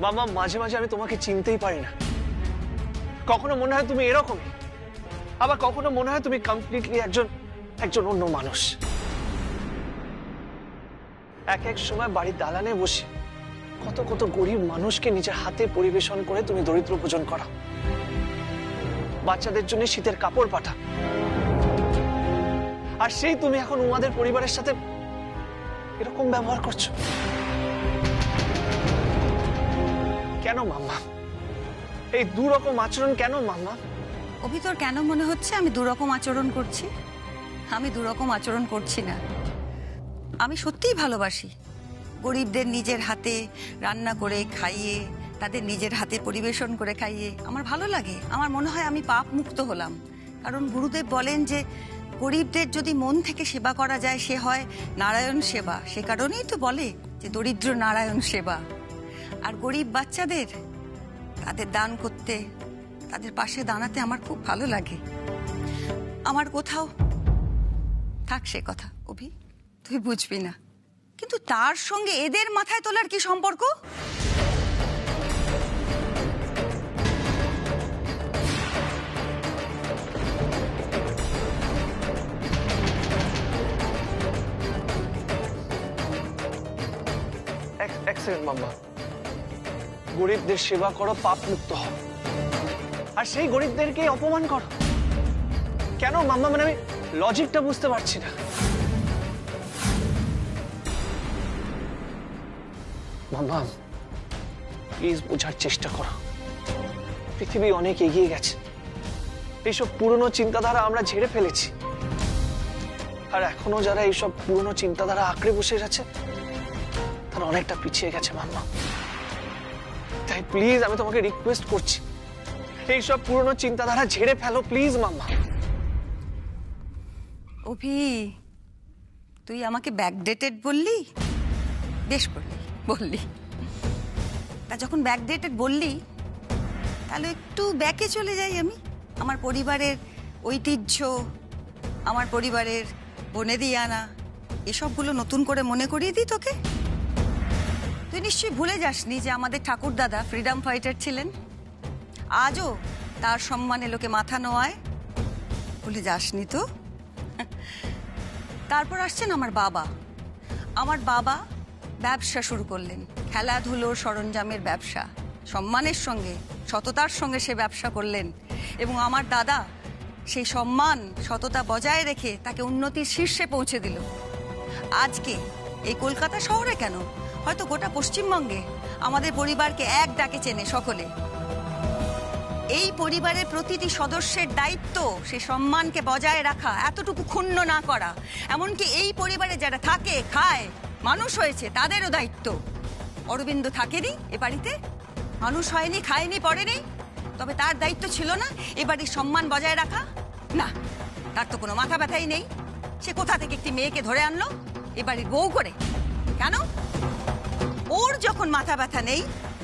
মামা, মাঝে মাঝে আমি তোমাকে চিনতেই পারি না। কখনো মনে হয় তুমি এরকমই, আবার কখনো মনে হয় তুমি কমপ্লিটলি একজন অন্য মানুষ। এক এক সময় বাড়ির দালানে বসে কত কত গরিব মানুষকে নিজের হাতে পরিবেশন করে তুমি দরিদ্র ভোজন করা, বাচ্চাদের জন্য শীতের কাপড় পাঠা, আর সেই তুমি এখন উমাদের পরিবারের সাথে এরকম ব্যবহার করছো কেন মাম্মা? এই দুরকম আচরণ কেন মাম্মা? অভি, তোর কেন মনে হচ্ছে আমি দুরকম আচরণ করছি? আমি দুরকম আচরণ করছি না। আমি সত্যিই ভালোবাসি গরিবদের নিজের হাতে রান্না করে খাইয়ে, তাদের নিজের হাতে পরিবেশন করে খাইয়ে আমার ভালো লাগে। আমার মনে হয় আমি পাপ মুক্ত হলাম, কারণ গুরুদেব বলেন যে গরিবদের যদি মন থেকে সেবা করা যায় সে হয় নারায়ণ সেবা। সে কারণেই তো বলে যে দরিদ্র নারায়ণ সেবা। আর গরিব বাচ্চাদের তাদের দান করতে, তাদের পাশে দাঁড়াতে আমার খুব ভালো লাগে। আমার কোথাও থাক সে কথা অভি, তুই বুঝবি না, কিন্তু তার সঙ্গে এদের মাথায় তোলার কি সম্পর্ক? এক সেকেন্ড মাম্মা, গরিবদের সেবা করো, পাপ মুক্ত হও, আর সেই গরিবদেরকে অপমান করো কেন মাম্মা? মানে আমি লজিকটা বুঝতে পারছি না। মাম্মা প্লিজ বোঝার চেষ্টা করো, পৃথিবী অনেক এগিয়ে গেছে। এইসব পুরনো চিন্তাধারা আমরা ঝেড়ে ফেলেছি, আর এখনো যারা এইসব পুরনো চিন্তাধারা আঁকড়ে বসে গেছে তারা অনেকটা পিছিয়ে গেছে মাম্মা। তাই প্লিজ আমি তোমাকে রিকোয়েস্ট করছি, এইসব পুরনো চিন্তাধারা ঝেড়ে ফেলো প্লিজ মাম্মা। অভি, তুই আমাকে ব্যাকডেটেড বললি, বেশ বললি। তা যখন ব্যাকডেটেড বললি তাহলে একটু ব্যাকে চলে যাই আমি। আমার পরিবারের ঐতিহ্য, আমার পরিবারের বনেদি আনা, এসবগুলো নতুন করে মনে করিয়ে দিই তোকে। তুই নিশ্চয়ই ভুলে যাসনি যে আমাদের ঠাকুর দাদা ফ্রিডম ফাইটার ছিলেন। আজও তার সম্মানে লোকে মাথা নোয়ায়, ভুলে যাসনি তো? তারপর আসছেন আমার বাবা। আমার বাবা ব্যবসা শুরু করলেন, খেলাধুলোর সরঞ্জামের ব্যবসা। সম্মানের সঙ্গে, সততার সঙ্গে সে ব্যবসা করলেন, এবং আমার দাদা সেই সম্মান সততা বজায় রেখে তাকে উন্নতির শীর্ষে পৌঁছে দিল। আজকে এই কলকাতা শহরে কেন, হয়তো গোটা পশ্চিমবঙ্গে আমাদের পরিবারকে এক ডাকে চেনে সকলে। এই পরিবারের প্রতিটি সদস্যের দায়িত্ব সে সম্মানকে বজায় রাখা, এতটুকু ক্ষুণ্ণ না করা। এমনকি এই পরিবারে যারা থাকে, খায়, মানুষ হয়েছে, তাদেরও দায়িত্ব। অরবিন্দ থাকেনি এ বাড়িতে, মানুষ হয়নি, খায়নি, পড়েনি, তবে তার দায়িত্ব ছিল না এ বাড়ির সম্মান বজায় রাখা? না, তার তো কোনো মাথা ব্যথাই নেই। সে কোথা থেকে একটি মেয়েকে ধরে আনলো এ বাড়ির বউ করে? কেন? ওর যখন মাথা ব্যথা নেই,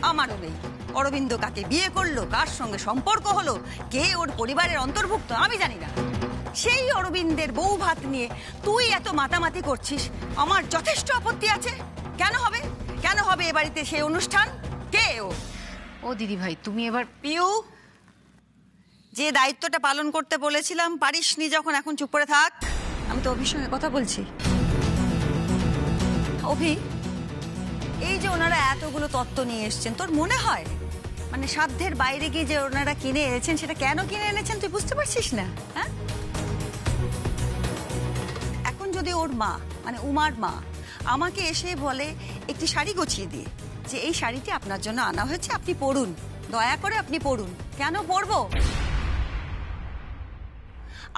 আমারও নেই। অরবিন্দ কাকে বিয়ে করলো, কার সঙ্গে সম্পর্ক হলো, কে ওর পরিবারের অন্তর্ভুক্ত, আমি জানি না। সেই অরবিন্দের বউ ভাত নিয়ে তুই এত মাতামাতি করছিস, আমার যথেষ্ট আপত্তি আছে। কেন হবে, কেন হবে এ বাড়িতে সেই অনুষ্ঠান? কে ও? ও দিদি ভাই, তুমি এবার পিউ, যে দায়িত্বটা পালন করতে বলেছিলাম পারিসনি যখন, এখন চুপ করে থাক। আমি তো অভির সঙ্গে কথা বলছি। অভি, এই যে ওনারা এতগুলো তত্ত্ব নিয়ে এসছেন, তোর মনে হয় মানে সাধ্যের বাইরে গিয়ে যে ওনারা কিনে এনেছেন, সেটা কেন কিনে এনেছেন তুই বুঝতে পারছিস না? হ্যাঁ, এখন যদি ওর মা মানে উমার মা আমাকে এসে বলে একটি শাড়ি গছিয়ে দিয়ে যে এই শাড়িটি আপনার জন্য আনা হয়েছে, আপনি পরুন, দয়া করে আপনি পরুন, কেন পরবো?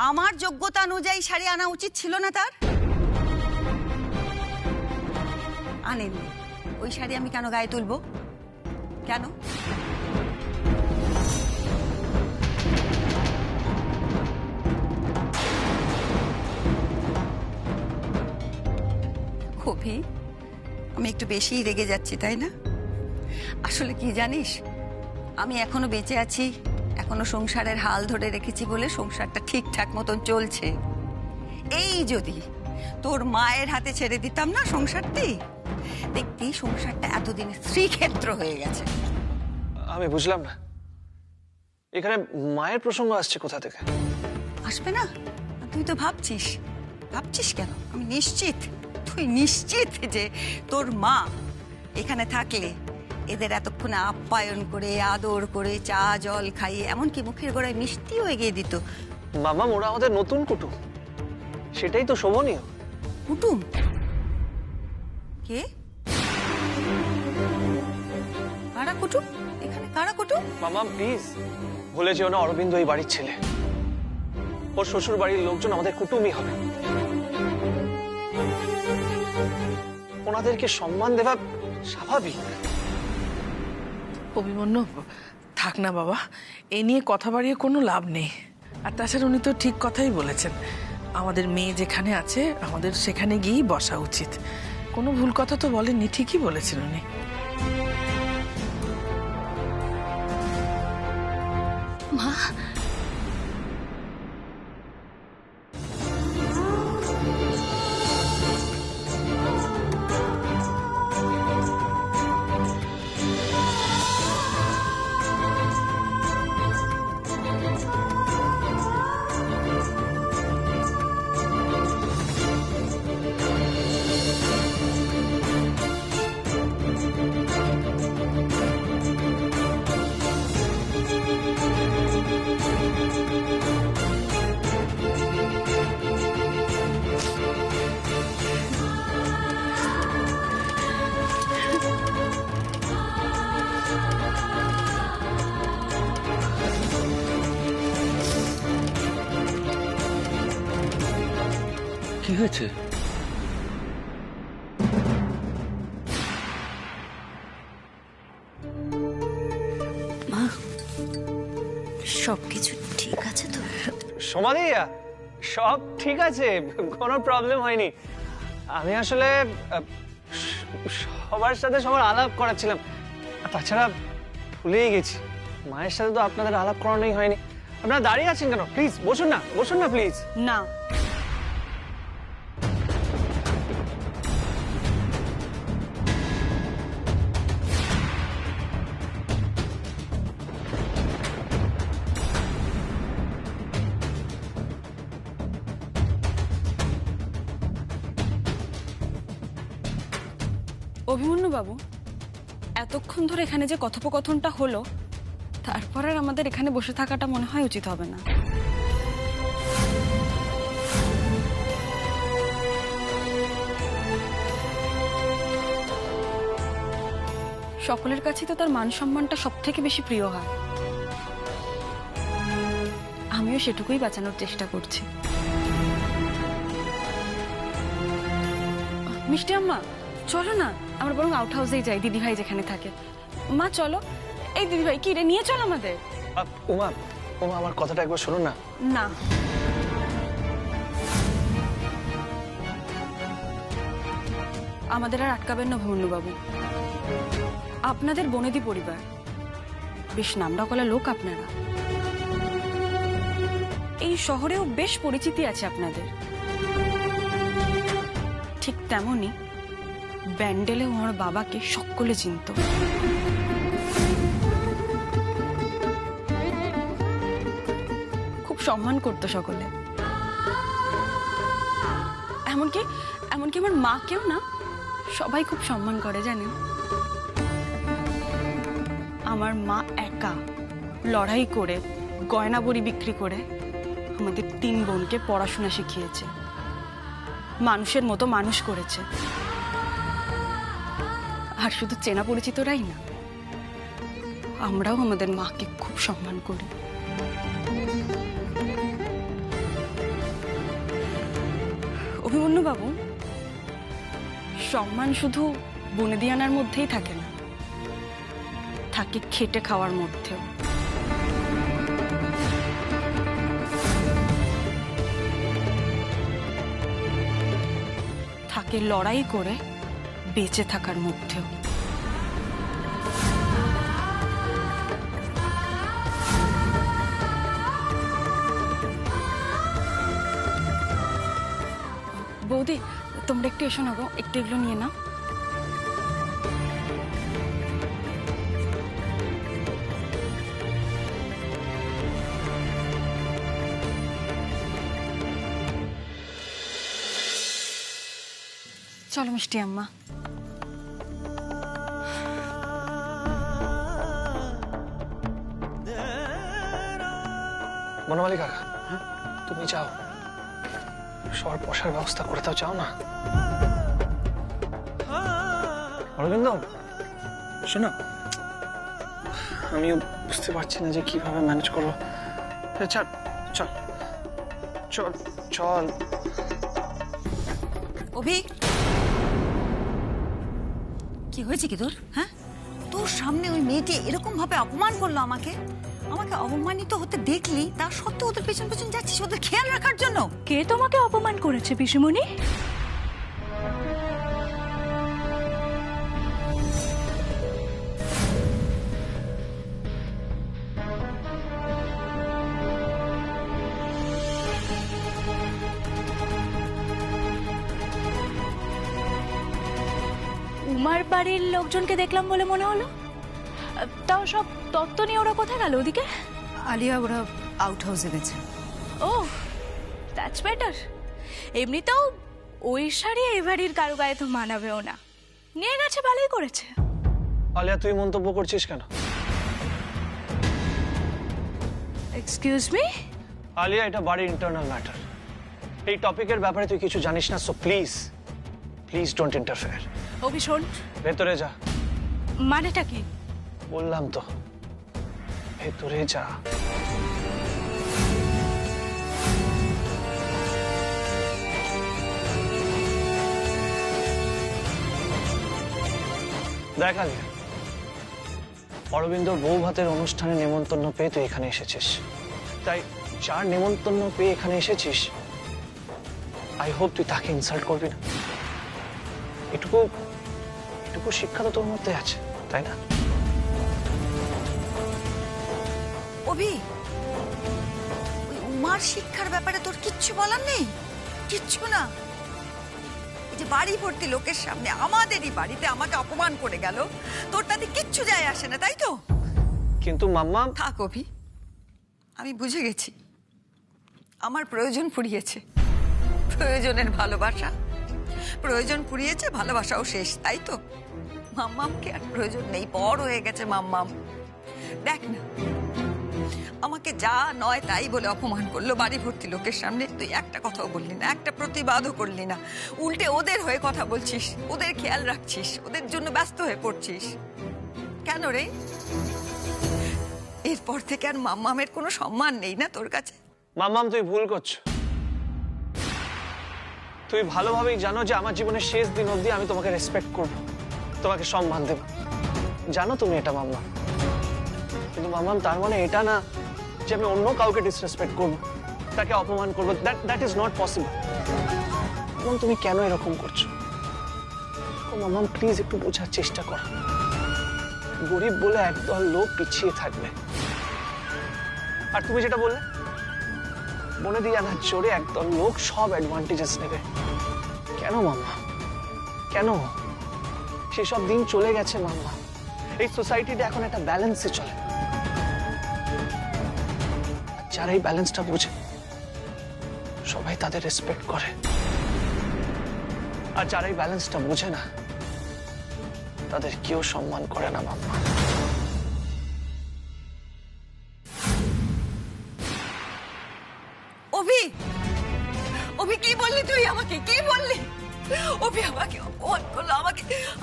আমার যোগ্যতা অনুযায়ী শাড়ি আনা উচিত ছিল না তার? আনেননি, ওই শাড়ি আমি কেন গায়ে তুলবো? কেন? খুবই, আমি একটু বেশি রেগে যাচ্ছি তাই না? আসলে কি জানিস, আমি এখনো বেঁচে আছি, এখনো সংসারের হাল ধরে রেখেছি বলে সংসারটা ঠিকঠাক মতন চলছে। এই যদি তোর মায়ের হাতে ছেড়ে দিতাম না সংসারটি, দেখতি সংসারটা এতদিন শ্রীক্ষেত্র হয়ে গেছে। আমি বুঝলাম না, এখানে মায়ের প্রসঙ্গ আসছে কোথা থেকে? আসবে না? তুই তো ভাবছিস কেন? আমি নিশ্চিত, তুই নিশ্চিত যে তোর মা এখানে থাকলে এদের এতক্ষণে আপ্যায়ন করে আদর করে চা জল খাইয়ে এমনকি মুখের গোড়ায় মিষ্টিও এগিয়ে দিত। মামা, ওরা আমাদের নতুন কুটুম, সেটাই তো শোভনীয়। কুটুম? কে? কারা কুটুম? এখানে কারা কুটুম? মামা প্লিজ, ভুলে যেও না অরবিন্দ এই বাড়ির ছেলে। ওর শ্বশুর বাড়ির লোকজন আমাদের কুটুমই হবে। ওনাদেরকে সম্মান দেওয়া স্বাভাবিক। অভিমন্যু, থাক না বাবা, এ নিয়ে কথা বাড়িয়ে কোনো লাভ নেই। আর তাছাড়া উনি তো ঠিক কথাই বলেছেন, আমাদের মেয়ে যেখানে আছে আমাদের সেখানে গিয়েই বসা উচিত। কোনো ভুল কথা তো বলেননি, ঠিকই বলেছেন উনি। মা, কি হয়েছে? মা, সবকিছু ঠিক আছে তো? সমাধি, সব ঠিক আছে, কোনো প্রবলেম হয়নি। আমি আসলে সবার সাথে সবার আলাপ করাচ্ছিলাম, আর তাছাড়া ভুলেই গেছি, মায়ের সাথে তো আপনাদের আলাপ করানোই হয়নি। আপনারা দাঁড়িয়ে আছেন কেন? প্লিজ বসুন না, বসুন না প্লিজ। না, অভিমন্যু বাবু, এতক্ষণ ধরে এখানে যে কথোপকথনটা হলো, তারপর আর আমাদের এখানে বসে থাকাটা মনে হয় উচিত হবে না। সকলের কাছে তো তার মান সম্মানটা সব থেকে বেশি প্রিয় হয়। আমিও সেটুকুই বাঁচানোর চেষ্টা করছি। মিষ্টি আম্মা, চলো না, আমরা বরং আউট হাউসেই যাই, দিদিভাই যেখানে থাকে। মা চলো। এই দিদিভাই, কি রে, নিয়ে চল আমাদের। উমা, উমা, আমার কথাটা একবার শুনুন না। না, আমাদের আর আটকাবেন না অভিমন্যু বাবু। আপনাদের বনেদি পরিবার, বেশ নামডাকলা লোক আপনারা। এই শহরেও বেশ পরিচিতি আছে আপনাদের। ঠিক তেমনি ব্যান্ডেলে ওর বাবাকে সকলে চিনত। খুব সম্মান করতো সকলে, এমনকি এমনকি আমার মাকেও না সবাই খুব সম্মান করে, জানেন। আমার মা একা লড়াই করে গয়না বড়ি বিক্রি করে আমাদের 3 বোনকে পড়াশোনা শিখিয়েছে, মানুষের মতো মানুষ করেছে। আর শুধু চেনা পরিচিতরাই না, আমরাও আমাদের মাকে খুব সম্মান করি। অভিমন্যু বাবু, সম্মান শুধু বনেদিয়ানার মধ্যেই থাকে না, থাকে খেটে খাওয়ার মধ্যেও। থাকে লড়াই করে বেঁচে থাকার মধ্যেও। বৌদি, তোমরা একটু এসো না গো, একটু এগুলো নিয়ে নাও। চলো মিষ্টি আম্মা। বনমালী কাকা, তুমি যাও, সবার বসার ব্যবস্থা করে দাও, চাও না? অরবিন্দ শোনো, আমিও বুঝতে পারছি না যে কিভাবে ম্যানেজ করবো। চল চল চল চল। অভি, কি হয়েছে কি তোর? হ্যাঁ, তোর সামনে ওই মেয়েটি এরকম ভাবে অপমান করলো আমাকে। আমাকে অপমানিত হতে দেখলি, তার সত্ত্বেও ওদের পেছন পেছন যাচ্ছিস ওদের খেয়াল রাখার জন্য। কে তোমাকে অপমান করেছে পিসিমণি? উমার বাড়ির লোকজনকে দেখলাম বলে মনে হলো। তাও সব তত্ত্ব নিয়ে ওরা কোথায় গেল ওদিকে? আলিয়া ওরা আউট হাউসে গেছে। ও দ্যাটস বেটার। এমনিতেও ওই শাড়ি এই বাড়ির কারো গায়ে তো মানাবেও না, নিয়ে গেছে, ভালোই করেছে। আলিয়া, তুই মন্তব্য করছিস কেন? Excuse me? আলিয়া, এটা বাড়ির ইন্টারনাল ম্যাটার। এই টপিকের ব্যাপারে তুই কিছু জানিস না, so please please don't interfere. ও ভীষণ। ভেতরে যা। মানেটা কি? বললাম তো, ভেতরে যা। দেখ আলিয়া, অরবিন্দর বউ ভাতের অনুষ্ঠানে নেমন্তন্ন পেয়ে তুই এখানে এসেছিস, তাই যার নেমন্তন্ন পেয়ে এখানে এসেছিস, আই হোপ তুই তাকে ইনসাল্ট করবি না। এটুকু এটুকু শিক্ষা তো তোর মধ্যে আছে, তাই না? অভি, ওই উমার শিক্ষার ব্যাপারে তোর কিচ্ছু বলার নেই? কিচ্ছু না? এই যে বাড়ি ভর্তি লোকের সামনে আমাদেরই বাড়িতে আমাকে অপমান করে গেল, তোর তাতে কিচ্ছু যায় আসে না, তাই তো? কিন্তু মাম্মা। থাক অভি, আমি বুঝে গেছি আমার প্রয়োজন ফুরিয়েছে। প্রয়োজনের ভালোবাসা, প্রয়োজন ফুরিয়েছে, ভালোবাসাও শেষ, তাই তো? মাম্মামকে আর প্রয়োজন নেই, বড় হয়ে গেছে মাম্মাম। দেখ না, আমাকে যা নয় তাই বলে অপমান করলো বাড়ি ভর্তি লোকের সামনে, তুই একটা কথাও বললি না, একটা প্রতিবাদও করলি না, উল্টে ওদের হয়ে কথা বলছিস, ওদের খেয়াল রাখছিস, ওদের জন্য ব্যস্ত হয়ে পড়ছিস। কেন রে? এরপর থেকে আর মাম্মামের কোনো সম্মান নেই না তোর কাছে? মাম্মাম, তুই ভুল করছো। তুই ভালোভাবেই জানো যে আমার জীবনের শেষ দিন অবধি আমি তোমাকে রেসপেক্ট করব, তোমাকে সম্মান দেব, জানো তুমি এটা মাম্মা। কিন্তু মাম্মাম, তার মানে এটা না যে আমি অন্য কাউকে ডিসরেসপেক্ট করব, তাকে অপমান করবো। That is not possible. এবং তুমি কেন এরকম করছো? ও মাম্মাম, প্লিজ একটু বোঝার চেষ্টা করো। গরিব বলে একদল লোক পিছিয়ে থাকবে, আর তুমি যেটা বললে, মনে দিয়ে আনার জোরে একদল লোক সব অ্যাডভান্টেজেস নেবে। কেন মাম্মা, কেন? সেসব দিন চলে গেছে মাম্মা। এই সোসাইটিটা এখন একটা ব্যালেন্সে চলে, যারা এই ব্যালেন্সটা বোঝে সবাই তাদের রেসপেক্ট করে, আর যারা এই ব্যালেন্সটা বোঝে না তাদের কেউ সম্মান করে না মাম্মা। অভি, অভি, কি বললি তুই আমাকে? কি বললি? অভি আমাকে অপমান করলো,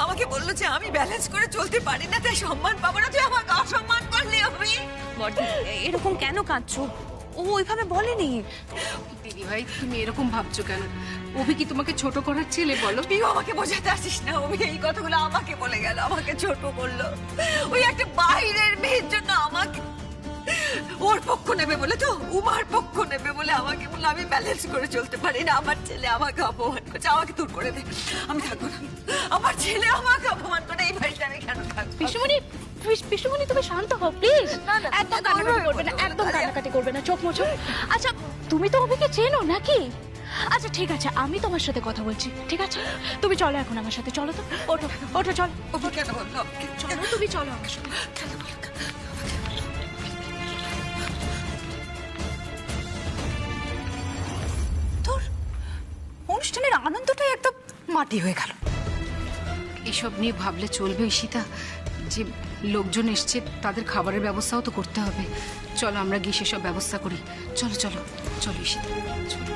আমাকে বললো যে আমি ব্যালেন্স করে চলতে পারি না, তাই সম্মান পাবো না। তুই আমাকে অসম্মান করলি অভি। বর্দি, এরকম কেন কাঁদছো? ও ওইভাবে বলেনি। দিদি ভাই, তুমি এরকম ভাবছো কেন? অভি কি তোমাকে ছোট করার ছেলে বলো? তুই আমাকে বোঝাতে আসিস না। অভি এই কথাগুলো আমাকে বলে গেল, আমাকে ছোট করলো। ওই একটা বাইরের মেয়ের জন্য আমাকে ওর পক্ষ নেবে বলে, তো উমার পক্ষ নেবে বলে আমাকে বললো আমি ব্যালেন্স করে চলতে পারি না। আমার ছেলে আমাকে অপমান করছে, আমাকে দূর করে দে, আমি থাকবো না। আমার ছেলে আমাকে অপমান করে, এই বাড়িতে আমি কেন থাকবো? পিসুমণি, পিসুমণি তুমি শান্ত হও প্লিজ। একদম কান্নাকাটি করবে না, একদম কান্নাকাটি করবে না, চোখ মোছো। আচ্ছা, তুমি তো অভিকে চেনো নাকি? আচ্ছা ঠিক আছে, আমি তোমার সাথে কথা বলছি, ঠিক আছে? তুমি চলো এখন আমার সাথে, চলো তো, ওঠো ওঠো, চলো। অভি কেন বললো? চলো, তুমি চলো আমার সাথে। কেন বললো? তোর অনুষ্ঠানের আনন্দটাই একদম মাটি হয়ে গেল। এসব নিয়ে ভাবলে চলবে ঈশিতা? যে লোকজন এসছে তাদের খাবারের ব্যবস্থাও তো করতে হবে। চলো আমরা গিয়ে সেসব ব্যবস্থা করি। চলো চলো চলো ঈশিতা, চলো।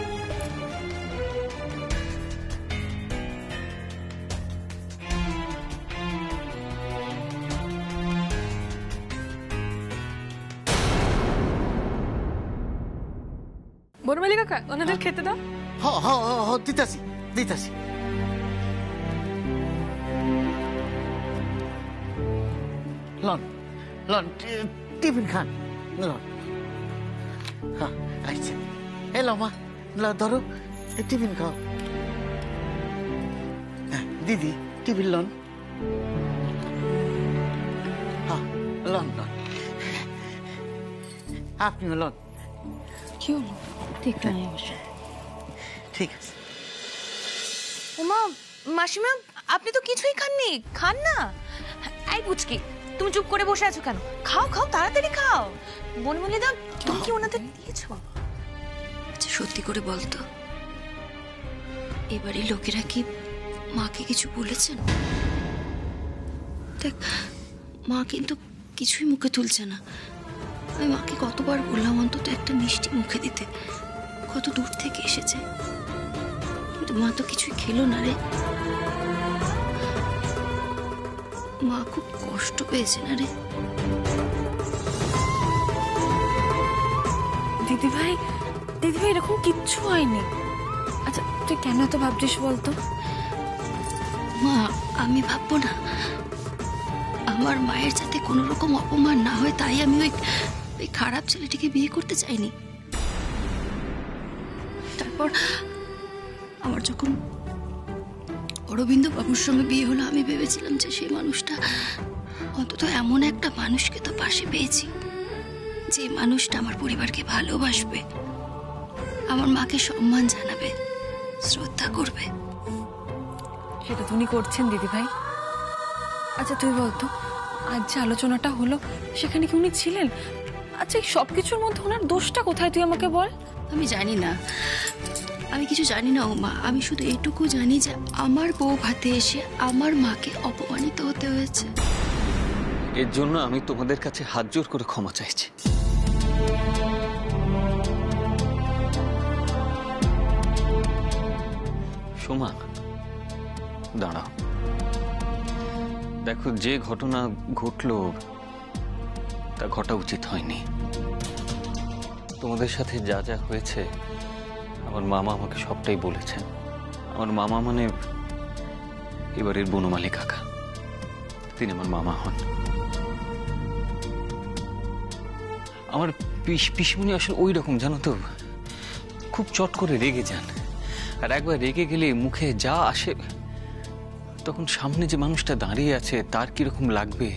বনমালী কাকা, ওনাদের খেতে দাও। দিতাছি দিতাছি। লন লন টিফিন খান লন। হ্যাঁ আচ্ছা এলো মা, ধরো টিফিন খাও। দিদি টিফিন লন। হ্যাঁ লন লন, আপনিও লন। কি হলো? দেখতে নাই অবশ্য। ঠিক আছে। ওমা, মাসিমা আপনি তো কিছুই খাননি, খান না। এই পুচকি, তুমি চুপ করে বসে আছো কেন? খাও খাও, তাড়াতাড়ি খাও। বনমালী দা, তুমি কি ওনাদের দিয়েছো? আচ্ছা সত্যি করে বলতো, এবারে লোকেরা কি মাকে কিছু বলেছেন? দেখ, মা কিন্তু কিছুই মুখে তুলছে না। আমি মাকে কতবার বললাম অন্তত একটা মিষ্টি মুখে দিতে, কত দূর থেকে এসেছে, কিন্তু মা তো কিছুই খেলো না রে। মা খুব কষ্ট পেয়েছে না রে। দিদিভাই, দিদিভাই এরকম কিচ্ছু হয়নি। আচ্ছা তুই কেন এত ভাবছিস বলতো? মা, আমি ভাববো না? আমার মায়ের যাতে কোনো রকম অপমান না হয়, তাই আমি ওই খারাপ ছেলেটিকে বিয়ে করতে চাইনি। তারপর আমার যখন অরবিন্দ বাবুর সঙ্গে বিয়ে হলো, আমি ভেবেছিলাম যে সেই মানুষটা অন্তত এমন একটা মানুষকে তো পাশে পেয়েছি, যে মানুষটা আমার পরিবারকে ভালোবাসবে, আমার মাকে সম্মান জানাবে, শ্রদ্ধা করবে। সেটা তো উনি করছেন দিদিভাই। আচ্ছা তুই বলতো, আজ যে আলোচনাটা হলো সেখানে কি উনি ছিলেন? আচ্ছা এই সবকিছুর মধ্যে ওনার দোষটা কোথায় তুই আমাকে বল। আমি জানি না, আমি কিছু জানি না ও মা। আমি শুধু এইটুকু জানি যে আমার বউ ভাতে এসে আমার মাকে অপমানিত হতে হয়েছে। এর জন্য আমি তোমাদের কাছে হাত জোর করে ক্ষমা চাইছি। সোমা, দাঁড়াও। দেখো, যে ঘটনা ঘটলো তা ঘটা উচিত হয়নি। তোমাদের সাথে যা যা হয়েছে আমার মামা আমাকে সবটাই বলেছেন। আমার মামা মানে এবারের বনমালী কাকা, তিনি আমার মামা হন। আমার পিসমুনি আসলে ওই রকম, জানো তো, খুব চট করে রেগে যান। আর একবার রেগে গেলে মুখে যা আসে, তখন সামনে যে মানুষটা দাঁড়িয়ে আছে তার কিরকম লাগবে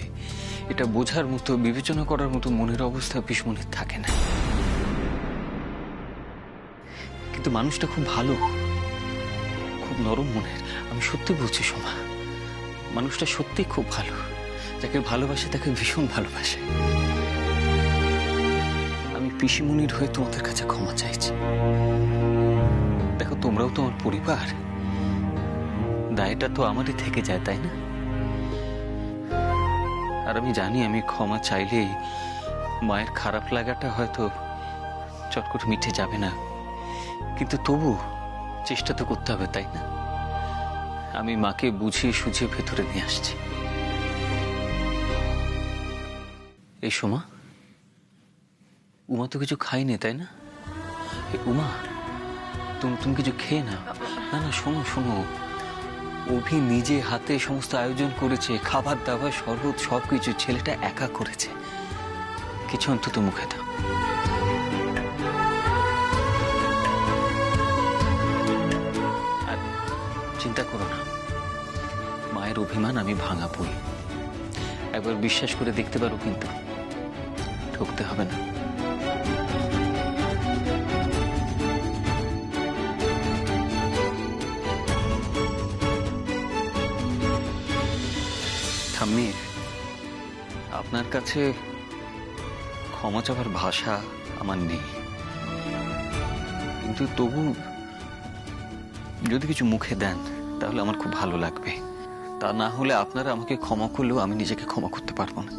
এটা বোঝার মতো, বিবেচনা করার মতো মনের অবস্থা পিসমুনির থাকে না। কিন্তু মানুষটা খুব ভালো, খুব নরম মনের। আমি সত্যি বলছি সোমা, মানুষটা সত্যি খুব ভালো। যাকে ভালোবাসে তাকে ভীষণ ভালোবাসে। আমি পিসিমুনির হয়ে তোমাদের কাছে ক্ষমা চাইছি। দেখো, তোমরাও তো আমার পরিবার, দায়টা তো আমারই থেকে যায়, তাই না? আর আমি জানি আমি ক্ষমা চাইলেই মায়ের খারাপ লাগাটা হয়তো চট করে মিটে যাবে না, কিন্তু তবু চেষ্টা তো করতে হবে, তাই না? আমি মাকে বুঝিয়ে সুঝিয়ে ভেতরে নিয়ে আসছি। এই সোমা, উমা তো কিছু খাইনি, তাই না? উমা, তুমি কিছু খেয়ে না। না না, শোনো শোনো, অভি নিজে হাতে সমস্ত আয়োজন করেছে, খাবার দাবার শরবত সবকিছু ছেলেটা একা করেছে। কিছু অন্তত মুখে দাও। আর চিন্তা করো না, মায়ের অভিমান আমি ভাঙাবই। একবার বিশ্বাস করে দেখতে পারো, কিন্তু ঠকতে হবে না। ঠাম্মি, আপনার কাছে ক্ষমা চাওয়ার ভাষা আমার নেই, কিন্তু তবু যদি কিছু মুখে দেন তাহলে আমার খুব ভালো লাগবে। তা না হলে আপনারা আমাকে ক্ষমা করলেও আমি নিজেকে ক্ষমা করতে পারবো না।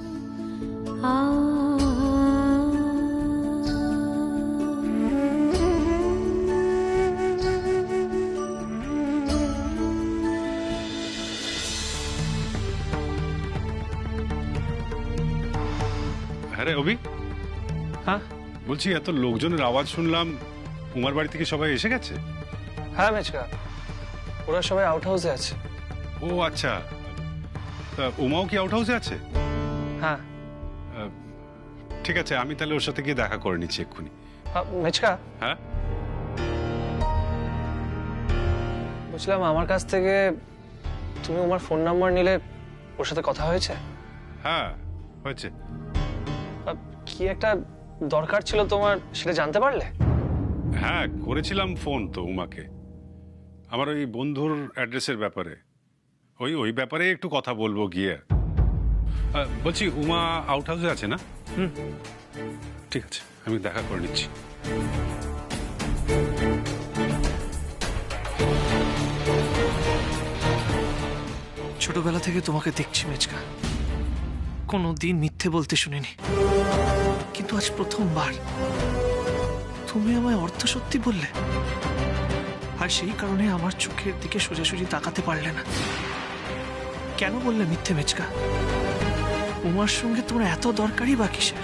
হ্যাঁ রে অভি, হ্যাঁ বলছি এত লোকজনের আওয়াজ শুনলাম, উমার বাড়ি থেকে সবাই এসে গেছে? হ্যাঁ মেচকা, ওরা সবাই আউট হাউসে আছে। ও আচ্ছা, তা উমাও কি আউট হাউসে আছে? হ্যাঁ ঠিক আছে, আমি তাহলে ওর সাথে গিয়ে দেখা করে নিচ্ছি এক্ষুনি। মেচকা, হ্যাঁ বুঝলাম আমার কাছ থেকে তুমি ওমার ফোন নাম্বার নিলে, ওর সাথে কথা হয়েছে? হ্যাঁ হয়েছে। কি একটা দরকার ছিল তোমার, সেটা জানতে পারলে? হ্যাঁ করেছিলাম ফোন তো উমাকে, আমার ওই বন্ধুর অ্যাড্রেসের ব্যাপারে, ওই ব্যাপারে একটু কথা বলবো গিয়ে। বলছি উমা আউট হাউসে আছে না? ঠিক আছে, আমি দেখা করে নিচ্ছি। ছোটবেলা থেকে তোমাকে দেখছি মেচকা, কোনো দিন মিথ্যে বলতে শুনিনি, কিন্তু আজ প্রথমবার তুমি আমায় অর্ধ সত্যি বললে, আর সেই কারণে আমার চোখের দিকে সোজাসুজি তাকাতে পারলে না। কেন বললে মিথ্যে মেচকা? উমার সঙ্গে তোমার এত দরকারই বা কিসের?